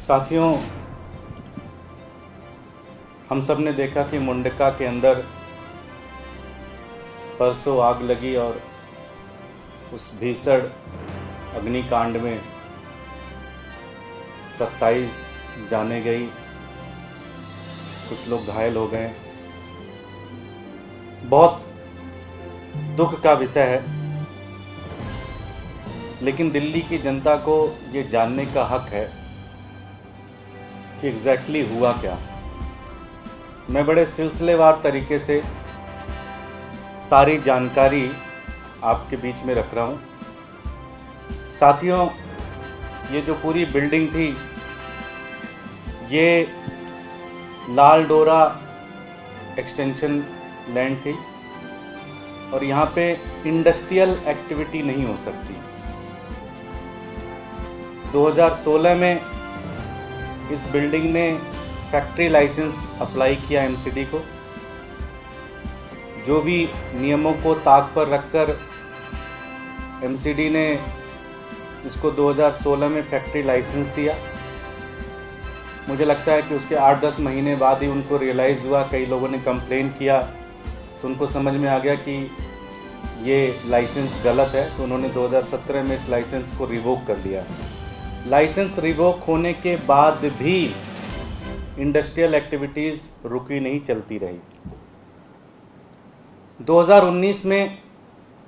साथियों, हम सब ने देखा कि मुंडका के अंदर परसों आग लगी और उस भीषण अग्निकांड में 27 जानें गई, कुछ लोग घायल हो गए। बहुत दुख का विषय है, लेकिन दिल्ली की जनता को ये जानने का हक है कि एग्जैक्टली हुआ क्या। मैं बड़े सिलसिलेवार तरीके से सारी जानकारी आपके बीच में रख रहा हूँ। साथियों, ये जो पूरी बिल्डिंग थी, ये लाल डोरा एक्सटेंशन लैंड थी और यहाँ पे इंडस्ट्रियल एक्टिविटी नहीं हो सकती। 2016 में इस बिल्डिंग ने फैक्ट्री लाइसेंस अप्लाई किया एमसीडी को। जो भी नियमों को ताक पर रखकर एमसीडी ने इसको 2016 में फैक्ट्री लाइसेंस दिया। मुझे लगता है कि उसके 8-10 महीने बाद ही उनको रियलाइज़ हुआ, कई लोगों ने कंप्लेन किया तो उनको समझ में आ गया कि ये लाइसेंस गलत है, तो उन्होंने 2017 में इस लाइसेंस को रिवोक कर दिया। लाइसेंस रिवोक होने के बाद भी इंडस्ट्रियल एक्टिविटीज़ रुकी नहीं, चलती रही। 2019 में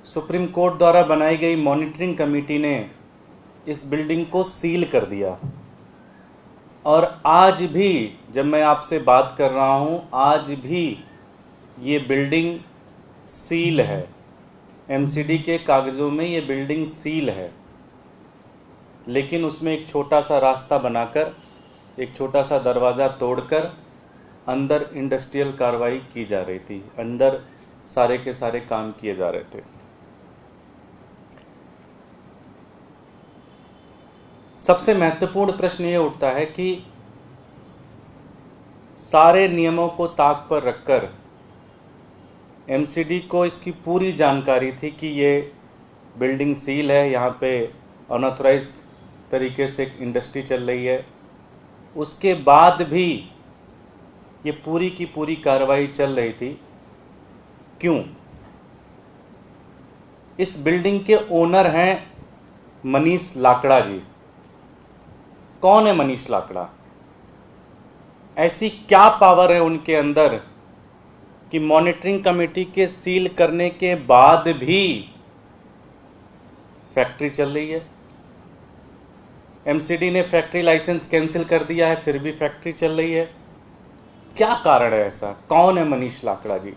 सुप्रीम कोर्ट द्वारा बनाई गई मॉनिटरिंग कमेटी ने इस बिल्डिंग को सील कर दिया और आज भी जब मैं आपसे बात कर रहा हूँ, आज भी ये बिल्डिंग सील है। एमसीडी के कागज़ों में ये बिल्डिंग सील है, लेकिन उसमें एक छोटा सा रास्ता बनाकर, एक छोटा सा दरवाज़ा तोड़कर अंदर इंडस्ट्रियल कार्रवाई की जा रही थी, अंदर सारे के सारे काम किए जा रहे थे। सबसे महत्वपूर्ण प्रश्न ये उठता है कि सारे नियमों को ताक पर रखकर एमसीडी को इसकी पूरी जानकारी थी कि ये बिल्डिंग सील है, यहाँ पे अनऑथराइज्ड तरीके से इंडस्ट्री चल रही है। उसके बाद भी ये पूरी की पूरी कार्रवाई चल रही थी। क्यों? इस बिल्डिंग के ओनर हैं मनीष लाकड़ा जी। कौन है मनीष लाकड़ा? ऐसी क्या पावर है उनके अंदर कि मॉनिटरिंग कमेटी के सील करने के बाद भी फैक्ट्री चल रही है? एमसीडी ने फैक्ट्री लाइसेंस कैंसिल कर दिया है, फिर भी फैक्ट्री चल रही है। क्या कारण है ऐसा? कौन है मनीष लाकड़ा जी?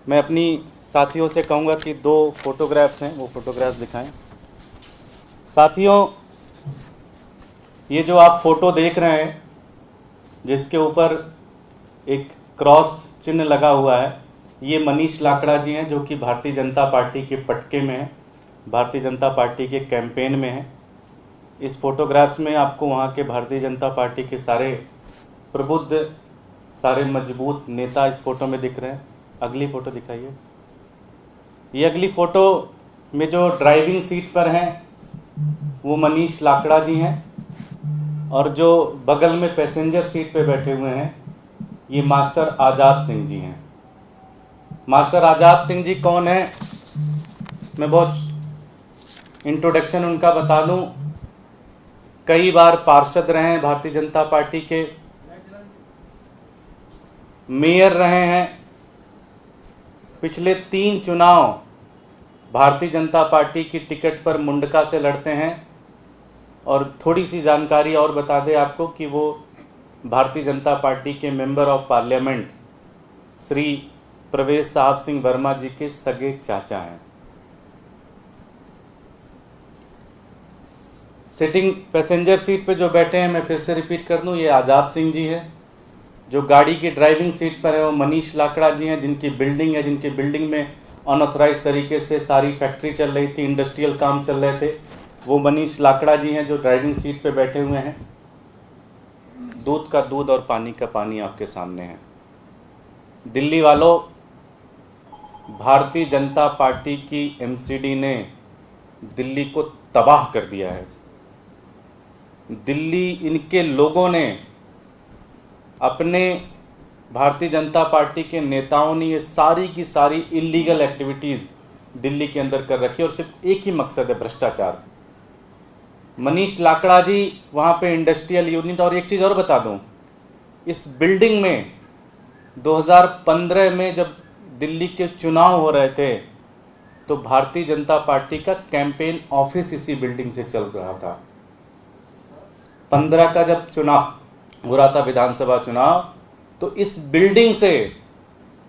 मैं अपनी साथियों से कहूँगा कि 2 फोटोग्राफ्स हैं, वो फोटोग्राफ्स दिखाएं। साथियों, ये जो आप फोटो देख रहे हैं, जिसके ऊपर एक क्रॉस चिन्ह लगा हुआ है, ये मनीष लाकड़ा जी हैं, जो कि भारतीय जनता पार्टी के पटके में हैं, भारतीय जनता पार्टी के कैंपेन में हैं। इस फोटोग्राफ्स में आपको वहाँ के भारतीय जनता पार्टी के सारे प्रबुद्ध, सारे मजबूत नेता इस फोटो में दिख रहे हैं। अगली फ़ोटो दिखाइए। ये अगली फ़ोटो में जो ड्राइविंग सीट पर हैं वो मनीष लाकड़ा जी हैं, और जो बगल में पैसेंजर सीट पे बैठे हुए हैं ये मास्टर आज़ाद सिंह जी हैं। मास्टर आज़ाद सिंह जी कौन है? मैं बहुत इंट्रोडक्शन उनका बता दूं। कई बार पार्षद रहे हैं भारतीय जनता पार्टी के, मेयर रहे हैं, पिछले 3 चुनाव भारतीय जनता पार्टी की टिकट पर मुंडका से लड़ते हैं। और थोड़ी सी जानकारी और बता दें आपको कि वो भारतीय जनता पार्टी के मेंबर ऑफ पार्लियामेंट श्री प्रवेश साहब सिंह वर्मा जी के सगे चाचा हैं। सिटिंग पैसेंजर सीट पे जो बैठे हैं, मैं फिर से रिपीट कर दूं, ये आज़ाद सिंह जी है। जो गाड़ी की ड्राइविंग सीट पर है वो मनीष लाकड़ा जी हैं, जिनकी बिल्डिंग है, जिनकी बिल्डिंग में अनऑथराइज तरीके से सारी फैक्ट्री चल रही थी, इंडस्ट्रियल काम चल रहे थे। वो मनीष लाकड़ा जी हैं जो ड्राइविंग सीट पे बैठे हुए हैं। दूध का दूध और पानी का पानी आपके सामने है। दिल्ली वालों, भारतीय जनता पार्टी की एमसीडी ने दिल्ली को तबाह कर दिया है। दिल्ली इनके लोगों ने, अपने भारतीय जनता पार्टी के नेताओं ने ये सारी की सारी इलीगल एक्टिविटीज़ दिल्ली के अंदर कर रखी है और सिर्फ एक ही मकसद है, भ्रष्टाचार। मनीष लाकड़ा जी वहाँ पे इंडस्ट्रियल यूनिट, और एक चीज़ और बता दूँ, इस बिल्डिंग में 2015 में जब दिल्ली के चुनाव हो रहे थे तो भारतीय जनता पार्टी का कैंपेन ऑफिस इसी बिल्डिंग से चल रहा था। 15 का जब चुनाव हो रहा था, विधानसभा चुनाव, तो इस बिल्डिंग से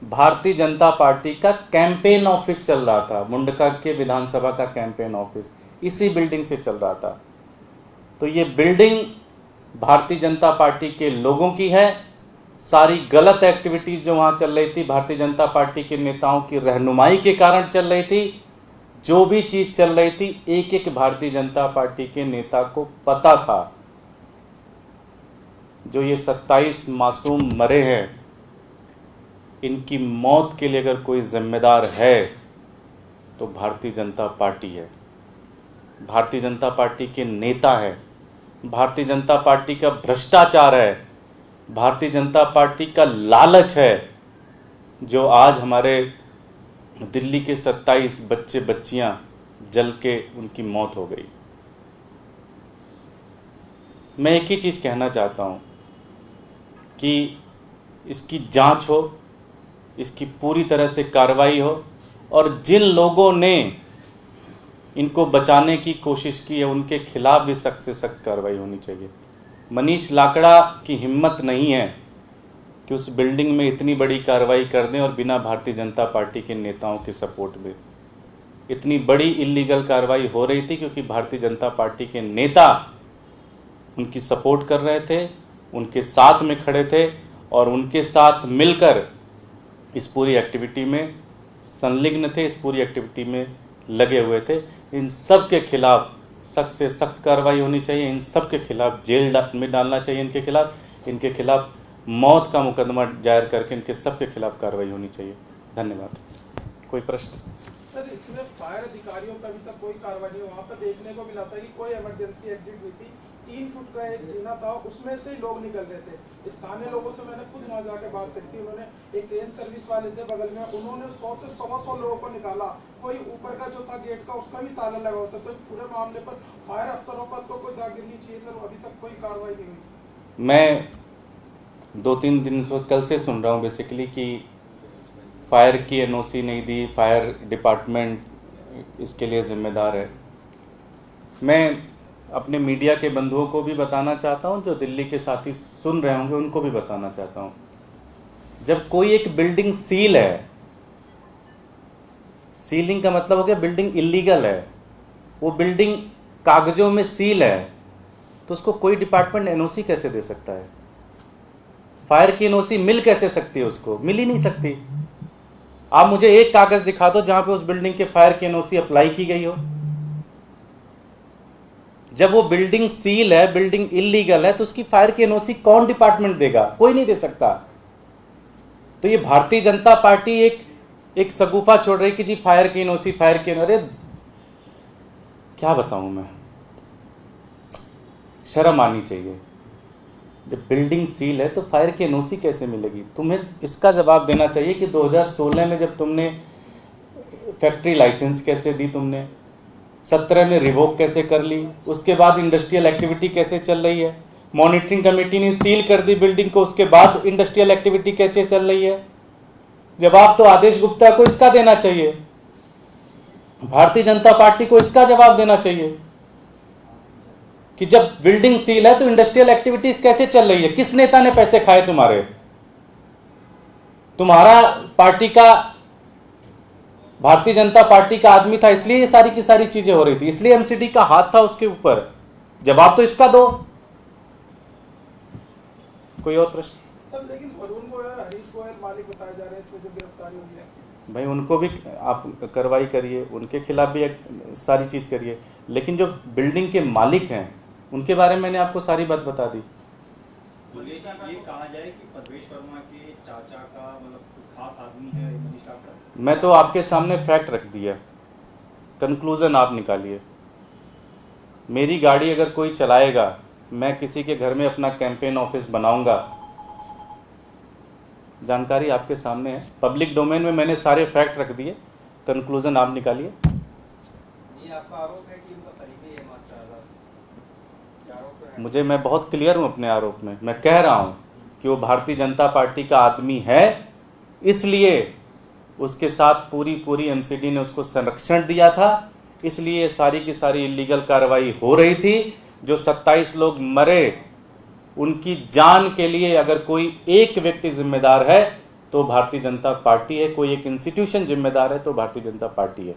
भारतीय जनता पार्टी का कैंपेन ऑफिस चल रहा था। मुंडका के विधानसभा का कैंपेन ऑफिस इसी बिल्डिंग से चल रहा था। तो ये बिल्डिंग भारतीय जनता पार्टी के लोगों की है। सारी गलत एक्टिविटीज जो वहाँ चल रही थी, भारतीय जनता पार्टी के नेताओं की रहनुमाई के कारण चल रही थी। जो भी चीज चल रही थी, एक एक भारतीय जनता पार्टी के नेता को पता था। जो ये 27 मासूम मरे हैं, इनकी मौत के लिए अगर कोई जिम्मेदार है तो भारतीय जनता पार्टी है, भारतीय जनता पार्टी के नेता है, भारतीय जनता पार्टी का भ्रष्टाचार है, भारतीय जनता पार्टी का लालच है, जो आज हमारे दिल्ली के 27 बच्चे बच्चियां जल के उनकी मौत हो गई। मैं एक ही चीज कहना चाहता हूं कि इसकी जांच हो, इसकी पूरी तरह से कार्रवाई हो, और जिन लोगों ने इनको बचाने की कोशिश की है उनके खिलाफ भी सख्त से सख्त कार्रवाई होनी चाहिए। मनीष लाकड़ा की हिम्मत नहीं है कि उस बिल्डिंग में इतनी बड़ी कार्रवाई कर दें और बिना भारतीय जनता पार्टी के नेताओं के सपोर्ट में। इतनी बड़ी इलीगल कार्रवाई हो रही थी क्योंकि भारतीय जनता पार्टी के नेता उनकी सपोर्ट कर रहे थे, उनके साथ में खड़े थे और उनके साथ मिलकर इस पूरी एक्टिविटी में संलिग्न थे, इस पूरी एक्टिविटी में लगे हुए थे। इन सब के खिलाफ सख्त से सख्त कार्रवाई होनी चाहिए, इन सब के खिलाफ जेल में डालना चाहिए, इनके खिलाफ मौत का मुकदमा दायर करके इनके सब के खिलाफ कार्रवाई होनी चाहिए। धन्यवाद। कोई प्रश्न? सर, इसमें फायर अधिकारियों का अभी तक कोई कार्रवाई नहीं। वहाँ पर देखने को मिला था कि कोई इमरजेंसी एग्जिट हुई थी, 3 फुट का एक जीना था, उसमें से लोग निकल रहे थे। स्थानीय लोगों से मैंने खुद वहाँ जाकर बात करी थी। उन्होंने, एक ट्रेन सर्विस वाले थे बगल में, उन्होंने 100 से 125 लोगों को निकाला। कोई ऊपर का जो था गेट का, उसका भी ताला लगा होता। तो पूरे मामले पर फायर अफसरों का तो कोई दागिरनी चाहिए सर, अभी तक कोई कार्रवाई नहीं हुई। मैं 2-3 दिन से कल से सुन रहा हूँ बेसिकली कि फायर की एनओसी नहीं दी, फायर डिपार्टमेंट इसके लिए जिम्मेदार है। मैं अपने मीडिया के बंधुओं को भी बताना चाहता हूं, जो दिल्ली के साथी सुन रहे होंगे उनको भी बताना चाहता हूं, जब कोई एक बिल्डिंग सील है, सीलिंग का मतलब हो गया बिल्डिंग इलीगल है, वो बिल्डिंग कागजों में सील है, तो उसको कोई डिपार्टमेंट एनओसी कैसे दे सकता है? फायर की एनओसी मिल कैसे सकती है? उसको मिल ही नहीं सकती। आप मुझे एक कागज दिखा दो जहां पे उस बिल्डिंग के फायर की एनओसी अप्लाई की गई हो। जब वो बिल्डिंग सील है, बिल्डिंग इलीगल है, तो उसकी फायर की एनओसी कौन डिपार्टमेंट देगा? कोई नहीं दे सकता। तो ये भारतीय जनता पार्टी एक सगुफा छोड़ रही कि जी फायर की एनओसी, फायर की एनओसी। अरे क्या बताऊं मैं, शर्म आनी चाहिए। जब बिल्डिंग सील है तो फायर की एनओसी कैसे मिलेगी? तुम्हें इसका जवाब देना चाहिए कि 2016 में जब तुमने फैक्ट्री लाइसेंस कैसे दी, तुमने 17 में रिवोक कैसे कर ली, उसके बाद इंडस्ट्रियल एक्टिविटी कैसे चल रही है, मॉनिटरिंग कमेटी ने सील कर दी बिल्डिंग को, उसके बाद इंडस्ट्रियल एक्टिविटी कैसे चल रही है? जवाब तो आदेश गुप्ता को इसका देना चाहिए, भारतीय जनता पार्टी को इसका जवाब देना चाहिए कि जब बिल्डिंग सील है तो इंडस्ट्रियल एक्टिविटीज कैसे चल रही है? किस नेता ने पैसे खाए तुम्हारे? तुम्हारा पार्टी का, भारतीय जनता पार्टी का आदमी था, इसलिए ये सारी की सारी चीजें हो रही थी, इसलिए एमसीडी का हाथ था उसके ऊपर। जवाब तो इसका दो। कोई और प्रश्न? सर, लेकिन वरुण गोयल, हरीश गोयल मालिक बताए जा रहे हैं इसमें जो गिरफ्तारी हुई है। भाई उनको भी आप कार्रवाई करिए, उनके खिलाफ भी सारी चीज करिए, लेकिन जो बिल्डिंग के मालिक हैं उनके बारे में मैंने आपको सारी बात बता दी। ये कहा जाए कि परवेश वर्मा के चाचा का मतलब खास आदमी है मनीष लाकड़ा। मैं तो आपके सामने फैक्ट रख दिया, कंक्लूजन आप निकालिए। मेरी गाड़ी अगर कोई चलाएगा मैं किसी के घर में अपना कैंपेन ऑफिस बनाऊंगा, जानकारी आपके सामने है, पब्लिक डोमेन में मैंने सारे फैक्ट रख दिए, कंक्लूजन आप निकालिए। ये आपका आरोप है कि उनका करीबी है मास्टर आजाद से? क्या आरोप है? मुझे, मैं बहुत क्लियर हूं अपने आरोप में। मैं कह रहा हूं कि वो भारतीय जनता पार्टी का आदमी है, इसलिए उसके साथ पूरी एमसीडी ने उसको संरक्षण दिया था, इसलिए सारी की सारी इलीगल कार्रवाई हो रही थी। जो 27 लोग मरे, उनकी जान के लिए अगर कोई एक व्यक्ति जिम्मेदार है तो भारतीय जनता पार्टी है, कोई एक इंस्टीट्यूशन जिम्मेदार है तो भारतीय जनता पार्टी है।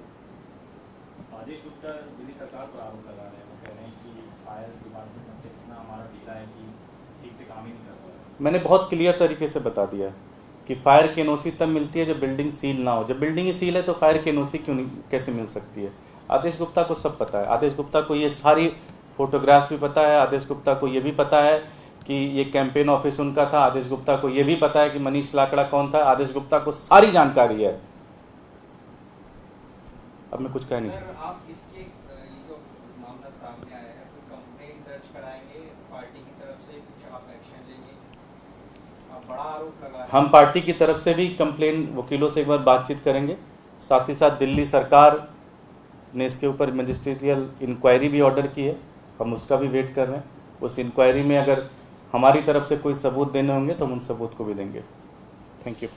आदेश गुप्ता दिल्ली सरकार पर आरोप लगा रहे हैं, वो कह रहे हैं कि फायर डिपार्टमेंट इतना हमारा ढीला है कि ठीक से काम ही नहीं कर पा रहे। मैंने बहुत क्लियर तरीके से बता दिया कि फायर की एनओसी तब मिलती है जब बिल्डिंग सील ना हो। जब बिल्डिंग ही सील है तो फायर की एनओसी क्यों नहीं, कैसे मिल सकती है? आदेश गुप्ता को सब पता है। आदेश गुप्ता को ये सारी फोटोग्राफ भी पता है। आदेश गुप्ता को ये भी पता है कि ये कैंपेन ऑफिस उनका था। आदेश गुप्ता को ये भी पता है कि मनीष लाकड़ा कौन था। आदेश गुप्ता को सारी जानकारी है। अब मैं कुछ कह नहीं सकता। सर, आप इसके ये जो मामला सामने आया है, कोई कंप्लेंट दर्ज कराएंगे पार्टी की तरफ से, कुछ आप एक्शन लेंगे? आप बड़ा आरोप लगा रहे हैं। हम पार्टी की तरफ से भी कंप्लेन, वकीलों से एक बार बातचीत करेंगे। साथ ही साथ दिल्ली सरकार ने इसके ऊपर मजिस्ट्रियल इंक्वायरी भी ऑर्डर की है, हम उसका भी वेट कर रहे हैं। उस इंक्वायरी में अगर हमारी तरफ से कोई सबूत देने होंगे तो हम उन सबूत को भी देंगे। Thank you.